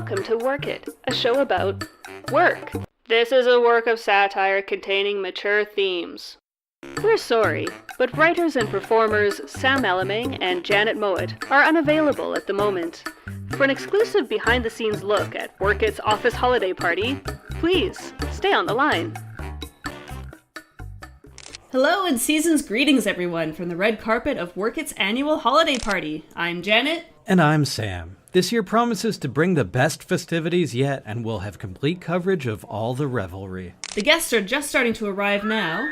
Welcome to Work It, a show about work. This is a work of satire containing mature themes. We're sorry, but writers and performers Sam Elaming and Janet Mowat are unavailable at the moment. For an exclusive behind-the-scenes look at Work It's office holiday party, please stay on the line. Hello and season's greetings, everyone, from the red carpet of Work It's annual holiday party. I'm Janet. And I'm Sam. This year promises to bring the best festivities yet, and we'll have complete coverage of all the revelry. The guests are just starting to arrive now.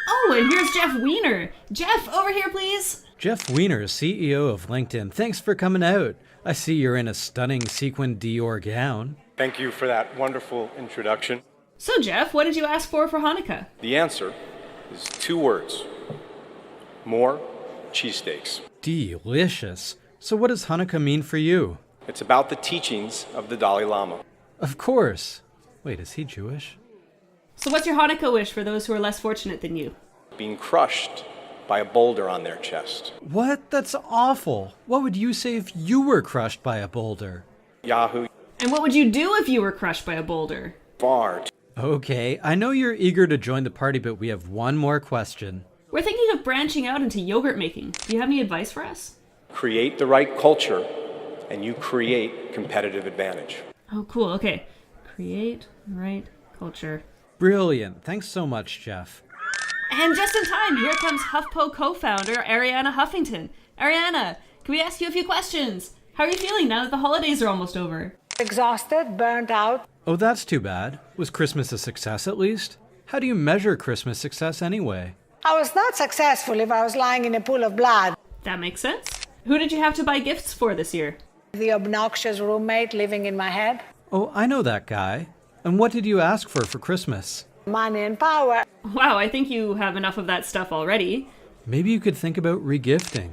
Oh, and here's Jeff Weiner. Jeff, over here, please. Jeff Weiner, CEO of LinkedIn. Thanks for coming out. I see you're in a stunning sequin Dior gown. Thank you for that wonderful introduction. So, Jeff, what did you ask for Hanukkah? The answer is 2 words. More cheesesteaks. Delicious. So what does Hanukkah mean for you? It's about the teachings of the Dalai Lama. Of course. Wait, is he Jewish? So what's your Hanukkah wish for those who are less fortunate than you? Being crushed by a boulder on their chest. What? That's awful. What would you say if you were crushed by a boulder? Yahoo! And what would you do if you were crushed by a boulder? Far too. Okay, I know you're eager to join the party, but we have one more question. We're thinking of branching out into yogurt making. Do you have any advice for us? Create the right culture, and you create competitive advantage. Oh, cool. Okay. Create right culture. Brilliant. Thanks so much, Jeff. And just in time, here comes HuffPo co-founder Ariana Huffington. Ariana, can we ask you a few questions? How are you feeling now that the holidays are almost over? Exhausted, burnt out. Oh, that's too bad. Was Christmas a success at least? How do you measure Christmas success anyway? I was not successful if I was lying in a pool of blood. That makes sense. Who did you have to buy gifts for this year? The obnoxious roommate living in my head. Oh, I know that guy. And what did you ask for Christmas? Money and power. Wow, I think you have enough of that stuff already. Maybe you could think about regifting.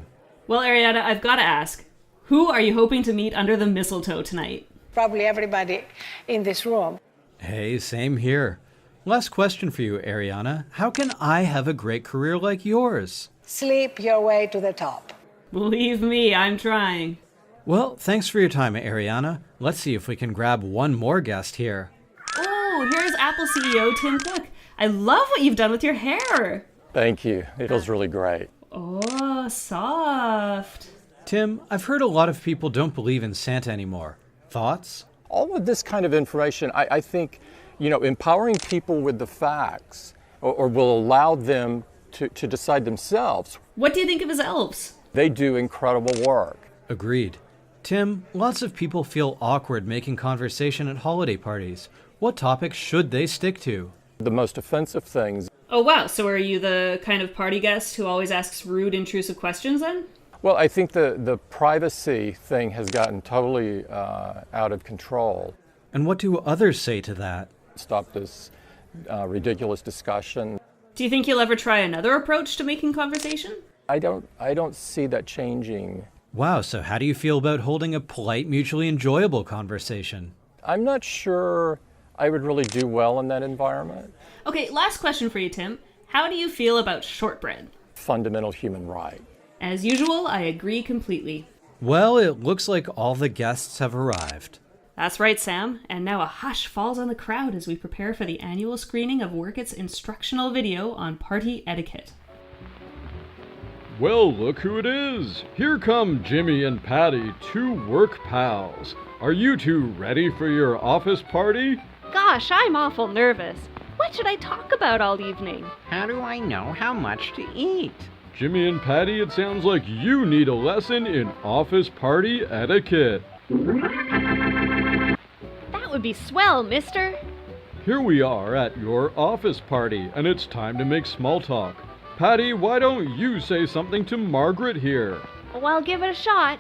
Well, Ariana, I've got to ask, who are you hoping to meet under the mistletoe tonight? Probably everybody in this room. Hey, same here. Last question for you, Ariana. How can I have a great career like yours? Sleep your way to the top. Believe me, I'm trying. Well, thanks for your time, Ariana. Let's see if we can grab one more guest here. Oh, here's Apple CEO Tim Cook. I love what you've done with your hair. Thank you. It feels really great. Oh, soft. Tim, I've heard a lot of people don't believe in Santa anymore. Thoughts? All of this kind of information, I think, empowering people with the facts or will allow them to decide themselves. What do you think of his elves? They do incredible work. Agreed. Tim, lots of people feel awkward making conversation at holiday parties. What topics should they stick to? The most offensive things. Oh, wow. So are you the kind of party guest who always asks rude, intrusive questions then? Well, I think the privacy thing has gotten totally out of control. And what do others say to that? Stop this ridiculous discussion. Do you think you'll ever try another approach to making conversation? I don't see that changing. Wow, so how do you feel about holding a polite, mutually enjoyable conversation? I'm not sure I would really do well in that environment. Okay, last question for you, Tim. How do you feel about shortbread? Fundamental human right. As usual, I agree completely. Well, it looks like all the guests have arrived. That's right, Sam. And now a hush falls on the crowd as we prepare for the annual screening of Work It's instructional video on party etiquette. Well, look who it is! Here come Jimmy and Patty, 2 work pals. Are you 2 ready for your office party? Gosh, I'm awful nervous. What should I talk about all evening? How do I know how much to eat? Jimmy and Patty, it sounds like you need a lesson in office party etiquette. That would be swell, mister. Here we are at your office party, and it's time to make small talk. Patty, why don't you say something to Margaret here? Well, I'll give it a shot.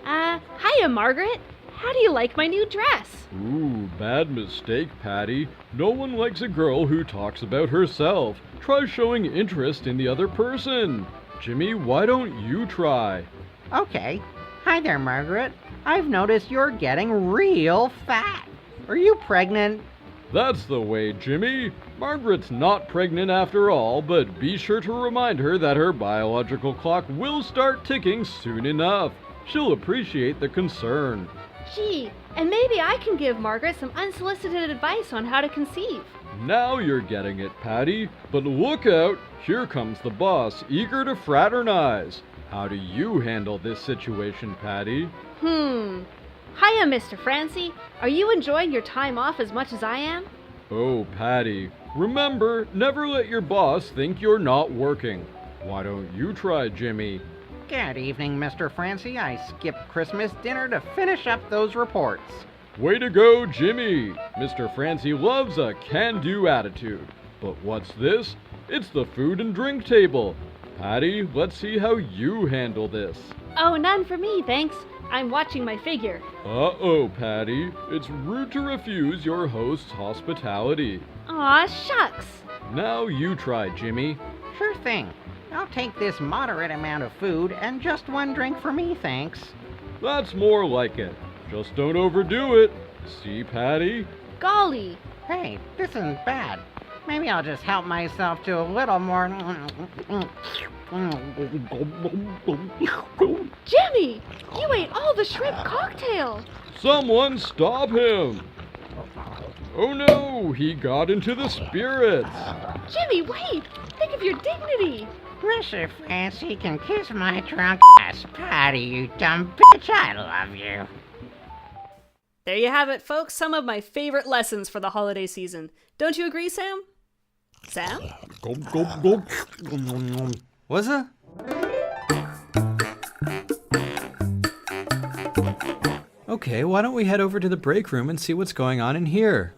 Hiya, Margaret. How do you like my new dress? Ooh, bad mistake, Patty. No one likes a girl who talks about herself. Try showing interest in the other person. Jimmy, why don't you try? Okay. Hi there, Margaret. I've noticed you're getting real fat. Are you pregnant? That's the way, Jimmy. Margaret's not pregnant after all, but be sure to remind her that her biological clock will start ticking soon enough. She'll appreciate the concern. Gee, and maybe I can give Margaret some unsolicited advice on how to conceive. Now you're getting it, Patty. But look out, here comes the boss, eager to fraternize. How do you handle this situation, Patty? Hiya, Mr. Francie. Are you enjoying your time off as much as I am? Oh, Patty, remember, never let your boss think you're not working. Why don't you try, Jimmy? Good evening, Mr. Francie. I skipped Christmas dinner to finish up those reports. Way to go, Jimmy! Mr. Francie loves a can-do attitude. But what's this? It's the food and drink table. Patty, let's see how you handle this. Oh, none for me, thanks. I'm watching my figure. Uh-oh, Patty. It's rude to refuse your host's hospitality. Aw, shucks. Now you try, Jimmy. Sure thing. I'll take this moderate amount of food and just one drink for me, thanks. That's more like it. Just don't overdo it. See, Patty? Golly. Hey, this isn't bad. Maybe I'll just help myself to a little more. Jimmy, you ate all the shrimp cocktail. Someone stop him! Oh no, he got into the spirits. Jimmy, wait. Think of your dignity. Mr. Francie can kiss my drunk ass, Patty, you dumb bitch. I love you. There you have it, folks. Some of my favorite lessons for the holiday season. Don't you agree, Sam? Sam? Was it? Okay, why don't we head over to the break room and see what's going on in here?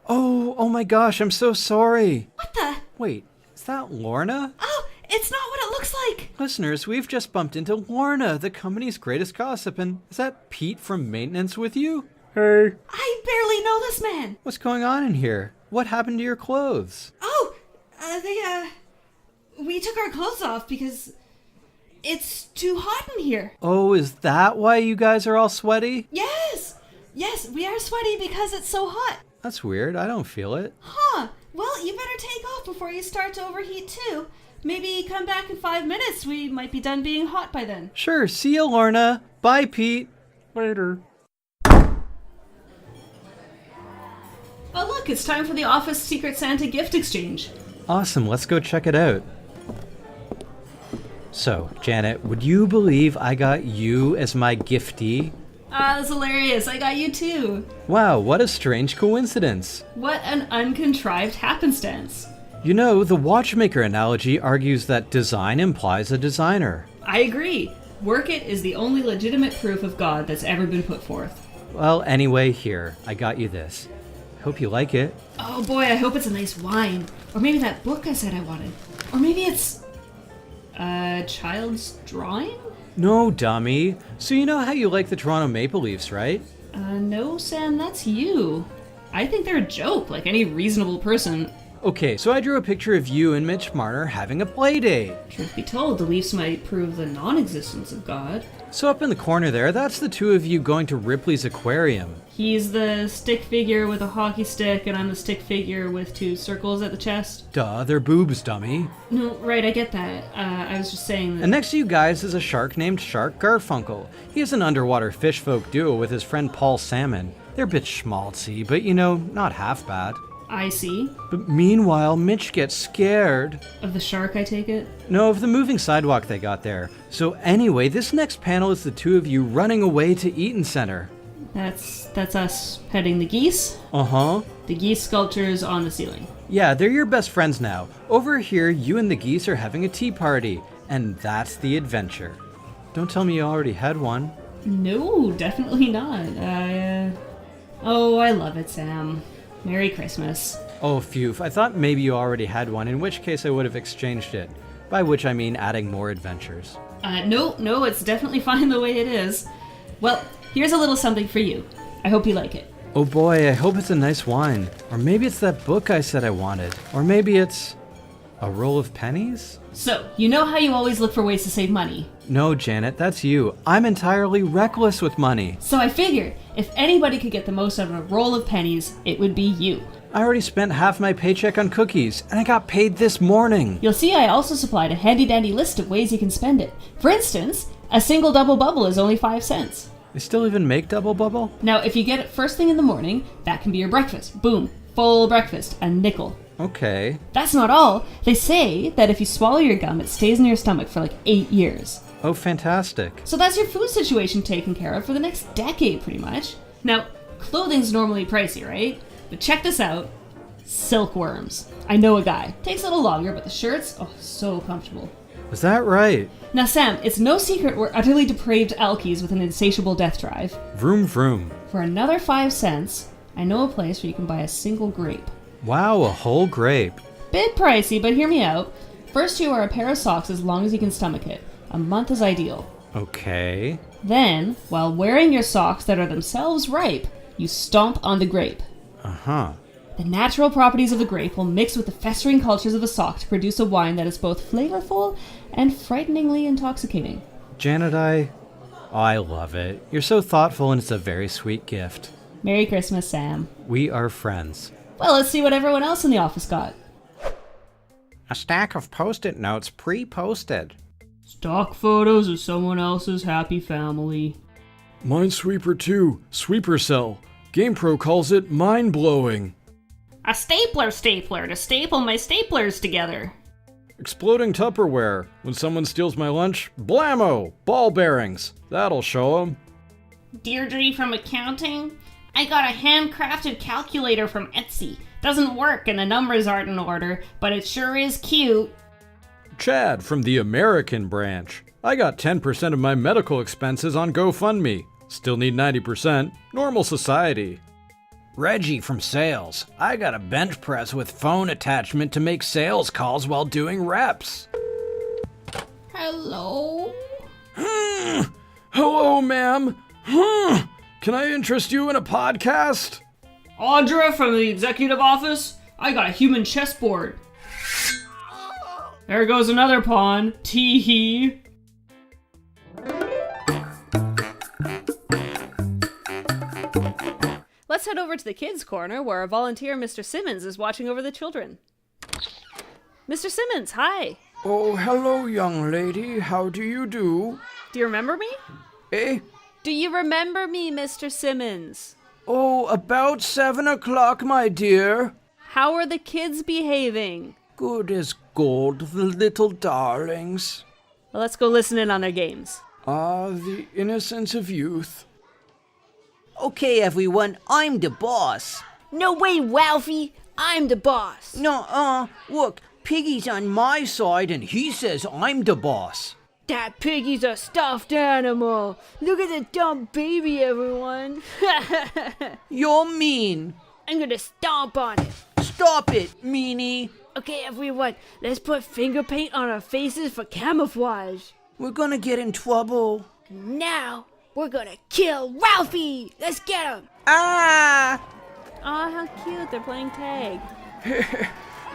Oh my gosh, I'm so sorry. What the? Wait, is that Lorna? Oh, it's not what it looks like. Listeners, we've just bumped into Lorna, the company's greatest gossip, and is that Pete from maintenance with you? Hey. I barely know this man. What's going on in here? What happened to your clothes? Oh, we took our clothes off because it's too hot in here. Oh, is that why you guys are all sweaty? Yes, we are sweaty because it's so hot. That's weird, I don't feel it. Huh, well, you better take off before you start to overheat too. Maybe come back in 5 minutes, we might be done being hot by then. Sure, see you, Lorna. Bye, Pete. Later. Oh look, it's time for the office Secret Santa gift exchange. Awesome, let's go check it out. So, Janet, would you believe I got you as my giftee? Ah, that's hilarious. I got you too. Wow, what a strange coincidence. What an uncontrived happenstance. You know, the watchmaker analogy argues that design implies a designer. I agree. Work It is the only legitimate proof of God that's ever been put forth. Well, anyway, here, I got you this. Hope you like it. Oh boy, I hope it's a nice wine. Or maybe that book I said I wanted. Or maybe it's a child's drawing? No, dummy. So you know how you like the Toronto Maple Leafs, right? No, Sam, that's you. I think they're a joke, like any reasonable person. Okay, so I drew a picture of you and Mitch Marner having a play date. Truth be told, the Leafs might prove the non-existence of God. So up in the corner there, that's the two of you going to Ripley's Aquarium. He's the stick figure with a hockey stick, and I'm the stick figure with 2 circles at the chest. Duh, they're boobs, dummy. No, right, I get that. I was just saying that... And next to you guys is a shark named Shark Garfunkel. He is an underwater fish folk duo with his friend Paul Salmon. They're a bit schmaltzy, but you know, not half bad. I see. But meanwhile, Mitch gets scared. Of the shark, I take it? No, of the moving sidewalk they got there. So anyway, this next panel is the two of you running away to Eaton Center. That's us petting the geese. Uh-huh. The geese sculptures on the ceiling. Yeah, they're your best friends now. Over here, you and the geese are having a tea party. And that's the adventure. Don't tell me you already had one. No, definitely not. Oh, I love it, Sam. Merry Christmas. Oh, phew. I thought maybe you already had one, in which case I would have exchanged it. By which I mean adding more adventures. No, it's definitely fine the way it is. Well, here's a little something for you. I hope you like it. Oh boy, I hope it's a nice wine. Or maybe it's that book I said I wanted. Or maybe it's a roll of pennies? So, you know how you always look for ways to save money? No, Janet, that's you. I'm entirely reckless with money. So I figured, if anybody could get the most out of a roll of pennies, it would be you. I already spent half my paycheck on cookies, and I got paid this morning. You'll see I also supplied a handy-dandy list of ways you can spend it. For instance, a single double bubble is only 5 cents. They still even make Double Bubble? Now, if you get it first thing in the morning, that can be your breakfast. Boom. Full breakfast. A nickel. Okay. That's not all. They say that if you swallow your gum, it stays in your stomach for like 8 years. Oh, fantastic. So that's your food situation taken care of for the next decade, pretty much. Now, clothing's normally pricey, right? But check this out. Silkworms. I know a guy. Takes a little longer, but the shirts, oh, so comfortable. Is that right? Now, Sam, it's no secret we're utterly depraved alkies with an insatiable death drive. Vroom vroom. For another 5 cents, I know a place where you can buy a single grape. Wow, a whole grape. Bit pricey, but hear me out. First, you wear a pair of socks as long as you can stomach it. A month is ideal. Okay. Then, while wearing your socks that are themselves ripe, you stomp on the grape. Uh-huh. The natural properties of the grape will mix with the festering cultures of a sock to produce a wine that is both flavorful and frighteningly intoxicating. Janet, I love it. You're so thoughtful, and it's a very sweet gift. Merry Christmas, Sam. We are friends. Well, let's see what everyone else in the office got. A stack of Post-it notes pre-posted. Stock photos of someone else's happy family. Minesweeper 2, Sweeper Cell. GamePro calls it mind-blowing. A stapler to staple my staplers together. Exploding Tupperware. When someone steals my lunch, blammo! Ball bearings. That'll show 'em. Deirdre from accounting. I got a handcrafted calculator from Etsy. Doesn't work and the numbers aren't in order, but it sure is cute. Chad from the American branch. I got 10% of my medical expenses on GoFundMe. Still need 90%. Normal society. Reggie from sales. I got a bench press with phone attachment to make sales calls while doing reps. Hello? Hello, ma'am. Can I interest you in a podcast? Audra from the executive office. I got a human chessboard. There goes another pawn. Tee-hee. Let's head over to the kids' corner where our volunteer, Mr. Simmons, is watching over the children. Mr. Simmons, hi. Oh, hello, young lady. How do you do? Do you remember me? Eh? Do you remember me, Mr. Simmons? Oh, about 7 o'clock, my dear. How are the kids behaving? Good as gold, the little darlings. Well, let's go listen in on their games. Ah, the innocence of youth. Okay, everyone, I'm the boss. No way, Ralphie. I'm the boss. No, look, Piggy's on my side and he says I'm the boss. That piggy's a stuffed animal. Look at the dumb baby, everyone. You're mean. I'm gonna stomp on it. Stop it, meanie. Okay, everyone, let's put finger paint on our faces for camouflage. We're gonna get in trouble. Now, we're gonna kill Ralphie. Let's get him. Ah! Aw, how cute. They're playing tag.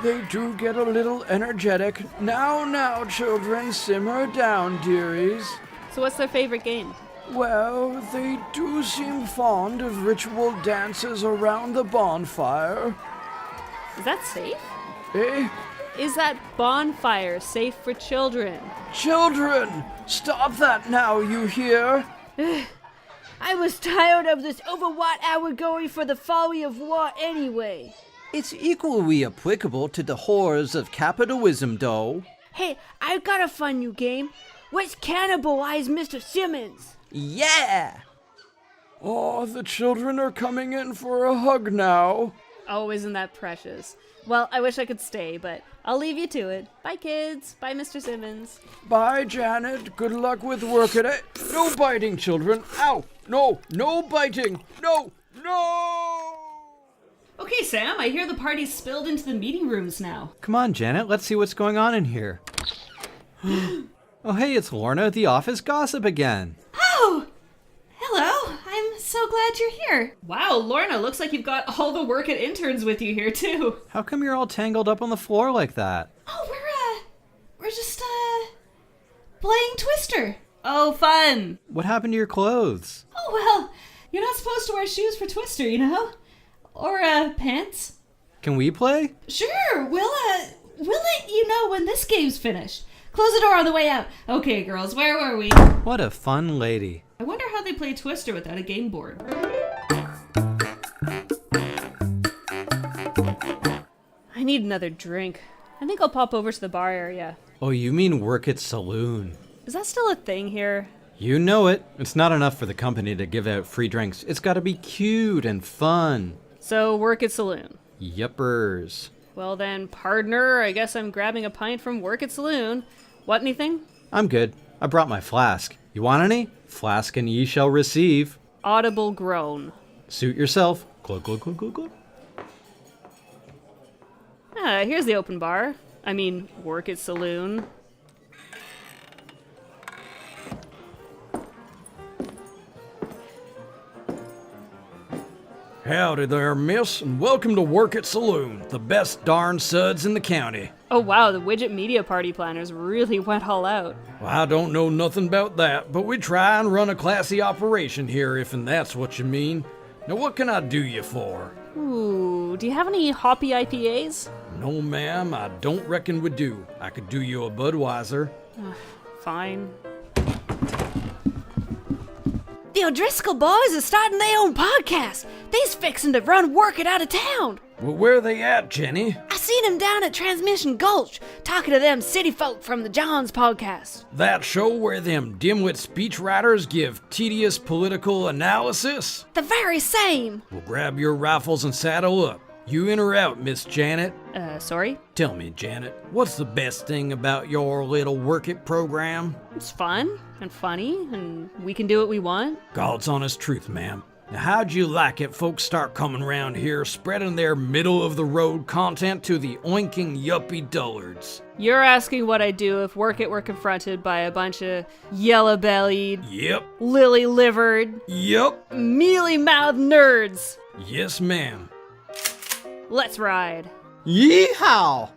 They do get a little energetic. Now, children, simmer down, dearies. So what's their favorite game? Well, they do seem fond of ritual dances around the bonfire. Is that safe? Eh? Is that bonfire safe for children? Children! Stop that now, you hear? I was tired of this overwatt hour going for the folly of war anyway. It's equally applicable to the horrors of capitalism, though. Hey, I've got a fun new game. Let's cannibalize Mr. Simmons. Yeah! Oh, the children are coming in for a hug now. Oh, isn't that precious? Well, I wish I could stay, but I'll leave you to it. Bye, kids. Bye, Mr. Simmons. Bye, Janet. Good luck with work at it. No biting, children. Ow! No biting. No! Okay, Sam, I hear the party's spilled into the meeting rooms now. Come on, Janet, let's see what's going on in here. Oh, hey, it's Lorna at the office gossip again. Oh! Hello, I'm so glad you're here. Wow, Lorna, looks like you've got all the work at interns with you here, too. How come you're all tangled up on the floor like that? Oh, we're just, playing Twister. Oh, fun. What happened to your clothes? Oh, well, you're not supposed to wear shoes for Twister, you know? Or, pants. Can we play? Sure, we'll let you know when this game's finished. Close the door on the way out. Okay, girls, where were we? What a fun lady. I wonder how they play Twister without a game board. I need another drink. I think I'll pop over to the bar area. Oh, you mean work at saloon? Is that still a thing here? You know it. It's not enough for the company to give out free drinks. It's gotta be cute and fun. So, work at saloon. Yuppers. Well then, partner, I guess I'm grabbing a pint from work at saloon. What, anything? I'm good. I brought my flask. You want any? Flask and ye shall receive. Audible groan. Suit yourself. Glug, glug, glug, glug, glug. Ah, here's the open bar. I mean, work at saloon. Howdy there, miss, and welcome to Work at Saloon, the best darn suds in the county. Oh wow, the Widget Media Party planners really went all out. Well, I don't know nothing about that, but we try and run a classy operation here, if and that's what you mean. Now, what can I do you for? Ooh, do you have any hoppy IPAs? No, ma'am, I don't reckon we do. I could do you a Budweiser. Fine. The O'Driscoll boys are starting their own podcast. They's fixing to run work it out of town. Well, where are they at, Jenny? I seen them down at Transmission Gulch, talking to them city folk from the Johns podcast. That show where them dimwit speechwriters give tedious political analysis? The very same. Well, grab your rifles and saddle up. You in or out, Miss Janet? Sorry? Tell me, Janet, what's the best thing about your little Work It program? It's fun and funny, and we can do what we want. God's honest truth, ma'am. Now, how'd you like it folks start coming around here spreading their middle-of-the-road content to the oinking yuppie dullards? You're asking what I'd do if Work It were confronted by a bunch of yellow-bellied, Yep. lily-livered, Yep. mealy-mouthed nerds. Yes, ma'am. Let's ride. Yeehaw!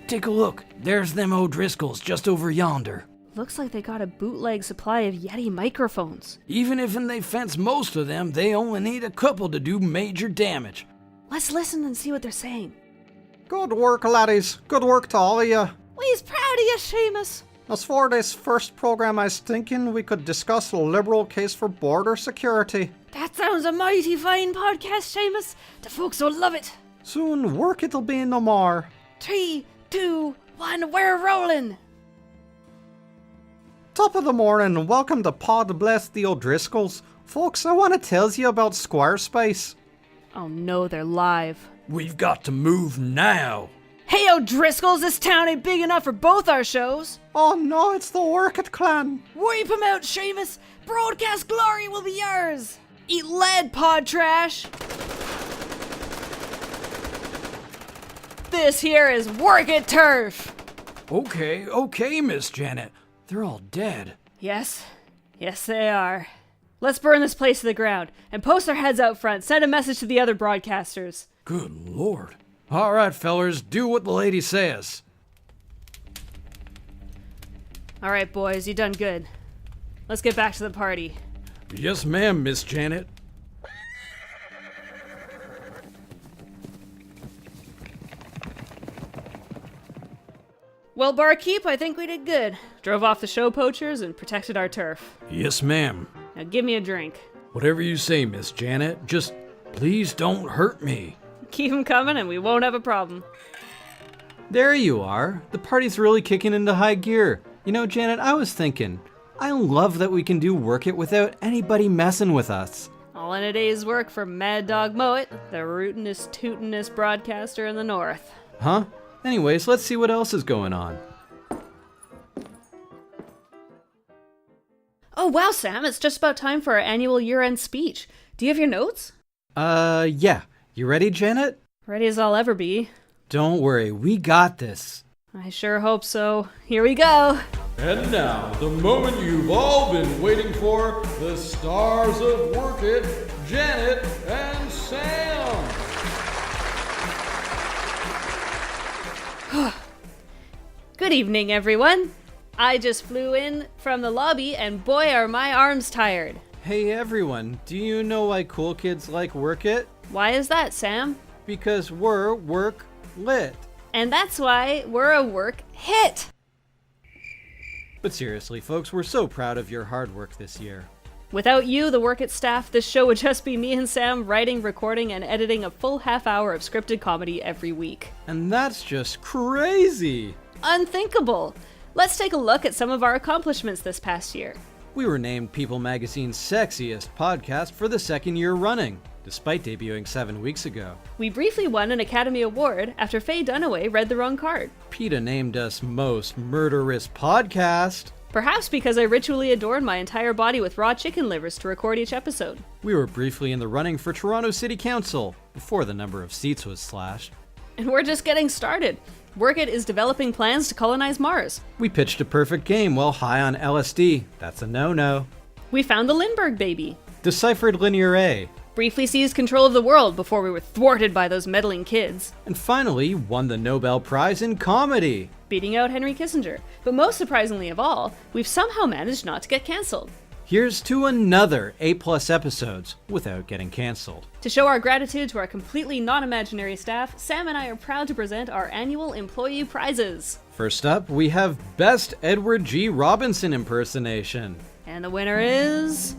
Take a look. There's them O'Driscolls just over yonder. Looks like they got a bootleg supply of Yeti microphones. Even if they fence most of them, they only need a couple to do major damage. Let's listen and see what they're saying. Good work, laddies. Good work to all of you. We's proud of you, Seamus. As for this first program, I was thinking we could discuss a liberal case for border security. That sounds a mighty fine podcast, Seamus. The folks will love it. Soon work it'll be no more. 3, 2, 1, we're rolling. Top of the morning and welcome to Pod Bless the O'Driscolls. Folks, I want to tell you about Squarespace. Oh no, they're live. We've got to move now. Hey, O'Driscolls, this town ain't big enough for both our shows. Oh no, it's the Work It clan. Wipe 'em out, Seamus. Broadcast glory will be yours. Eat lead, pod trash. This here is Work It turf. Okay, Miss Janet. They're all dead. Yes, they are. Let's burn this place to the ground and post our heads out front. Send a message to the other broadcasters. Good Lord. All right, fellers, do what the lady says. All right, boys, you done good. Let's get back to the party. Yes, ma'am, Miss Janet. Well, barkeep, I think we did good. Drove off the show poachers and protected our turf. Yes, ma'am. Now give me a drink. Whatever you say, Miss Janet. Just please don't hurt me. Keep 'em coming and we won't have a problem. There you are. The party's really kicking into high gear. You know, Janet, I was thinking, I love that we can do Work It without anybody messing with us. All in a day's work for Mad Dog Mowat, the rootinest, tootinest broadcaster in the north. Huh? Anyways, let's see what else is going on. Oh wow, Sam, it's just about time for our annual year-end speech. Do you have your notes? Yeah. You ready, Janet? Ready as I'll ever be. Don't worry, we got this. I sure hope so. Here we go. And now, the moment you've all been waiting for, the stars of Work It, Janet and Sam. Good evening, everyone. I just flew in from the lobby and boy are my arms tired. Hey everyone, do you know why cool kids like Work It? Why is that, Sam? Because we're work lit. And that's why we're a work hit. But seriously, folks, we're so proud of your hard work this year. Without you, the Work It staff, this show would just be me and Sam writing, recording, and editing a full half hour of scripted comedy every week. And that's just crazy! Unthinkable! Let's take a look at some of our accomplishments this past year. We were named People Magazine's sexiest podcast for the second year running, despite debuting 7 weeks ago. We briefly won an Academy Award after Faye Dunaway read the wrong card. PETA named us Most Murderous Podcast. Perhaps because I ritually adorned my entire body with raw chicken livers to record each episode. We were briefly in the running for Toronto City Council, before the number of seats was slashed. And we're just getting started. Work It is developing plans to colonize Mars. We pitched a perfect game while high on LSD. That's a no-no. We found the Lindbergh baby. Deciphered Linear A. Briefly seized control of the world before we were thwarted by those meddling kids. And finally, won the Nobel Prize in Comedy. Beating out Henry Kissinger. But most surprisingly of all, we've somehow managed not to get cancelled. Here's to another A+ episodes without getting cancelled. To show our gratitude to our completely non-imaginary staff, Sam and I are proud to present our annual employee prizes. First up, we have Best Edward G. Robinson Impersonation. And the winner is...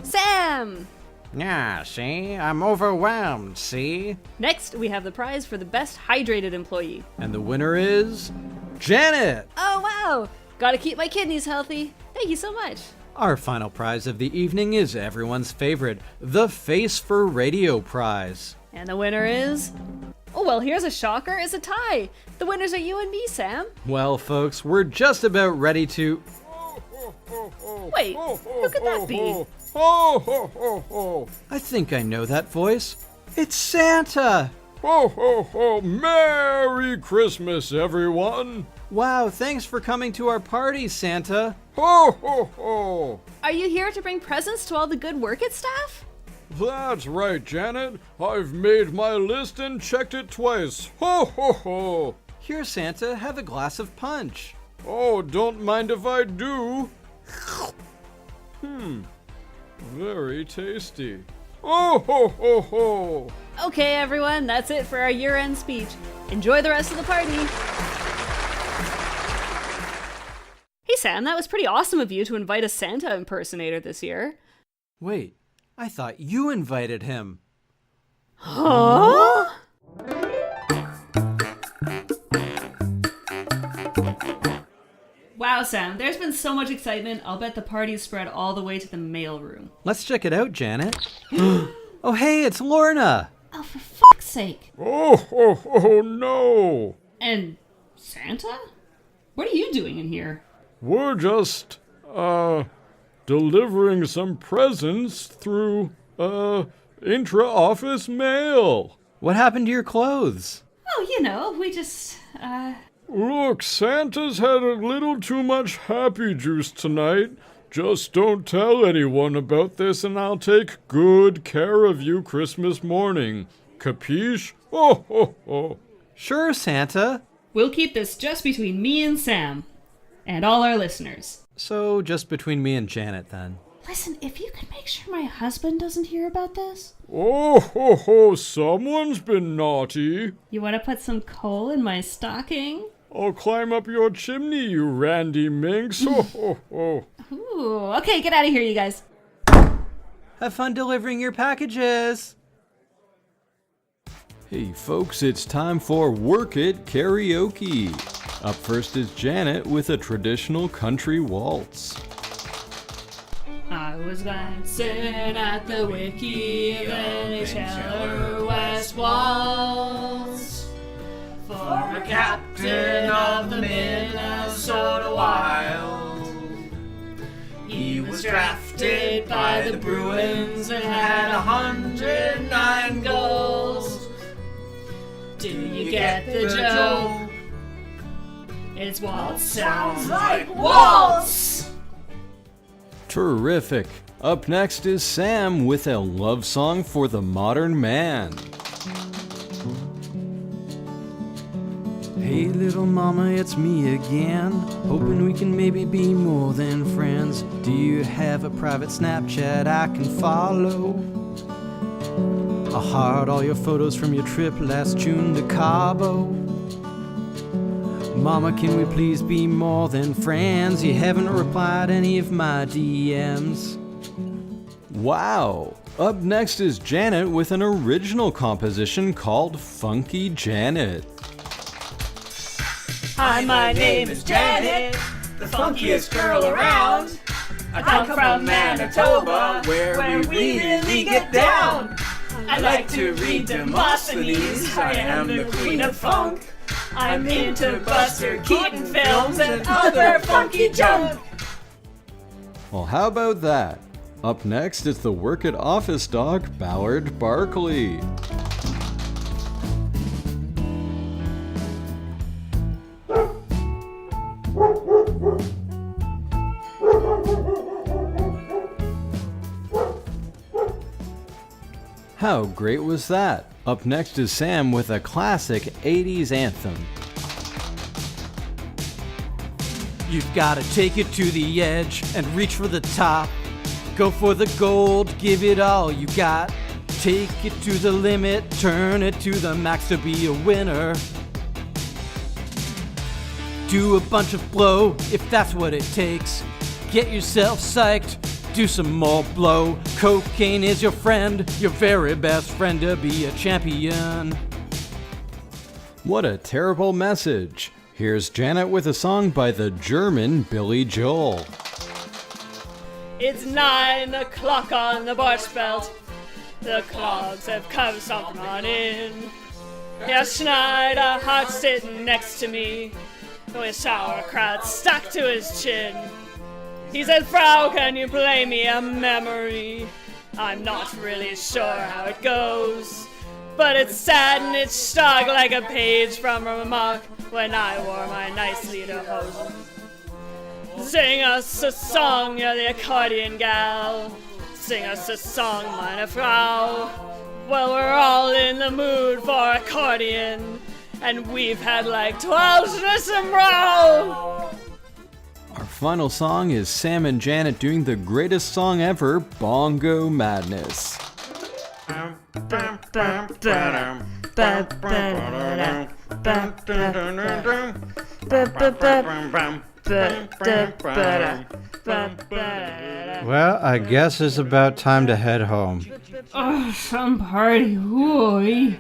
Sam! Yeah, see? I'm overwhelmed, see? Next, we have the prize for the best hydrated employee. And the winner is... Janet! Oh wow! Gotta keep my kidneys healthy. Thank you so much. Our final prize of the evening is everyone's favorite, the Face for Radio prize. And the winner is... Oh well, here's a shocker, it's a tie. The winners are you and me, Sam. Well, folks, we're just about ready to... Wait, who could that be? Ho, ho, ho, ho. I think I know that voice. It's Santa! Ho, ho, ho. Merry Christmas, everyone. Wow, thanks for coming to our party, Santa. Ho, ho, ho. Are you here to bring presents to all the good Work It staff? That's right, Janet. I've made my list and checked it twice. Ho, ho, ho. Here, Santa, have a glass of punch. Oh, don't mind if I do. Very tasty. Oh, ho, ho, ho. Okay, everyone, that's it for our year-end speech. Enjoy the rest of the party. Hey, Sam, that was pretty awesome of you to invite a Santa impersonator this year. Wait, I thought you invited him. Huh? Wow, Sam, there's been so much excitement, I'll bet the party's spread all the way to the mailroom. Let's check it out, Janet. Oh, hey, it's Lorna. Oh, for fuck's sake. Oh, ho, ho, no. And Santa? What are you doing in here? We're just, delivering some presents through, intra-office mail. What happened to your clothes? Oh, you know, we just, Look, Santa's had a little too much happy juice tonight. Just don't tell anyone about this and I'll take good care of you Christmas morning. Capiche? Oh, ho, ho. Sure, Santa. We'll keep this just between me and Sam. And all our listeners. So, just between me and Janet, then. Listen, if you could make sure my husband doesn't hear about this. Oh, ho, ho, someone's been naughty. You want to put some coal in my stocking? I'll climb up your chimney, you randy minx. Ho, ho, ho. Ooh, okay, get out of here, you guys. Have fun delivering your packages. Hey folks, it's time for Work It Karaoke. Up first is Janet with a traditional country waltz. I was glancing at the wiki of NHL West Walls for a captain of the Minnesota Wild. He was drafted by the Bruins and had 109 goals. Do you get the joke? It's waltz sounds like waltz! Terrific. Up next is Sam with a love song for the modern man. Hey little mama, it's me again. Hoping we can maybe be more than friends. Do you have a private Snapchat I can follow? I'll heart all your photos from your trip last June to Cabo. Mama, can we please be more than friends? You haven't replied any of my DMs. Wow! Up next is Janet with an original composition called Funky Janet. Hi, my name is Janet, the funkiest girl around. I come from Manitoba, where we really get down. I like to read Demosthenes, I am the queen of funk. I'm into Buster Keaton films and other funky junk. Well, how about that? Up next is the Work It office dog, Ballard Barkley. How great was that? Up next is Sam with a classic 80s anthem. You've gotta take it to the edge and reach for the top. Go for the gold, give it all you got. Take it to the limit, turn it to the max to be a winner. Do a bunch of blow if that's what it takes. Get yourself psyched, do some more blow. Cocaine is your friend, your very best friend to be a champion. What a terrible message. Here's Janet with a song by the German Billy Joel. It's 9 o'clock on the barge belt. The clogs have come something on in. Herr Schneider Hart sitting next to me, with sauerkraut stuck to his chin. He said, Frau, can you play me a memory? I'm not really sure how it goes, but it's sad and it's stuck like a page from a remark when I wore my nice lederhosen. Sing us a song, you're the accordion gal. Sing us a song, meine Frau. Well, we're all in the mood for accordion, and we've had like 12 Schnissenbrow. Our final song is Sam and Janet doing the greatest song ever, Bongo Madness. Well, I guess it's about time to head home. Oh, some party. Ooh,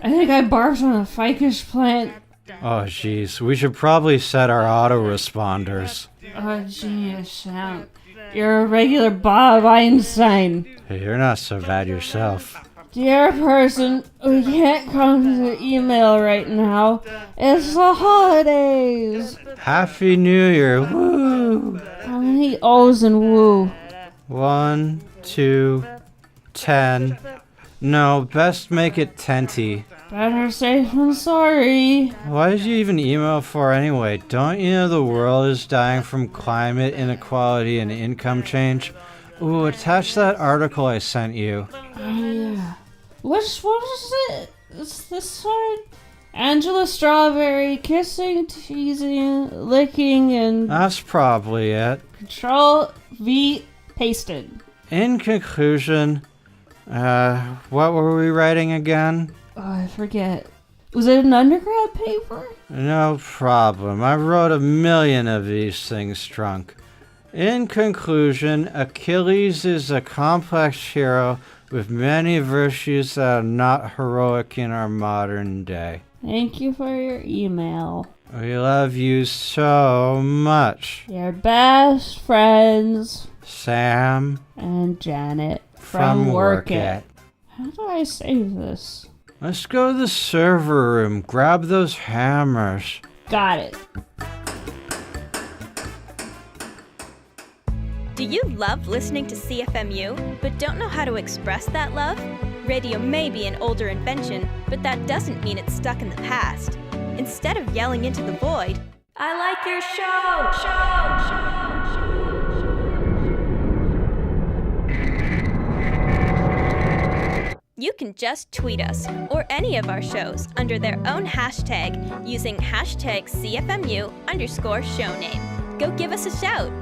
I think I barfed on a ficus plant. Oh, jeez. We should probably set our autoresponders. Oh, genius, Sam. You're a regular Bob Einstein. Hey, you're not so bad yourself. Dear person, we can't come to the email right now. It's the holidays. Happy New Year. Woo! How many O's in woo? 1, 2, 10. No, best make it 10-ty. Better safe than sorry. Why did you even email for anyway? Don't you know the world is dying from climate inequality and income change? Ooh, attach that article I sent you. Oh, yeah. What is it? Is this one? Angela Strawberry kissing, teasing, licking, and... That's probably it. Control V pasted. In conclusion, what were we writing again? Oh, I forget. Was it an undergrad paper? No problem. I wrote 1,000,000 of these things drunk. In conclusion, Achilles is a complex hero with many virtues that are not heroic in our modern day. Thank you for your email. We love you so much. Your best friends, Sam and Janet from Work It. How do I save this? Let's go to the server room. Grab those hammers. Got it. Do you love listening to CFMU, but don't know how to express that love? Radio may be an older invention, but that doesn't mean it's stuck in the past. Instead of yelling into the void, I like your show! you can just tweet us or any of our shows under their own hashtag using hashtag CFMU_show name. Go give us a shout.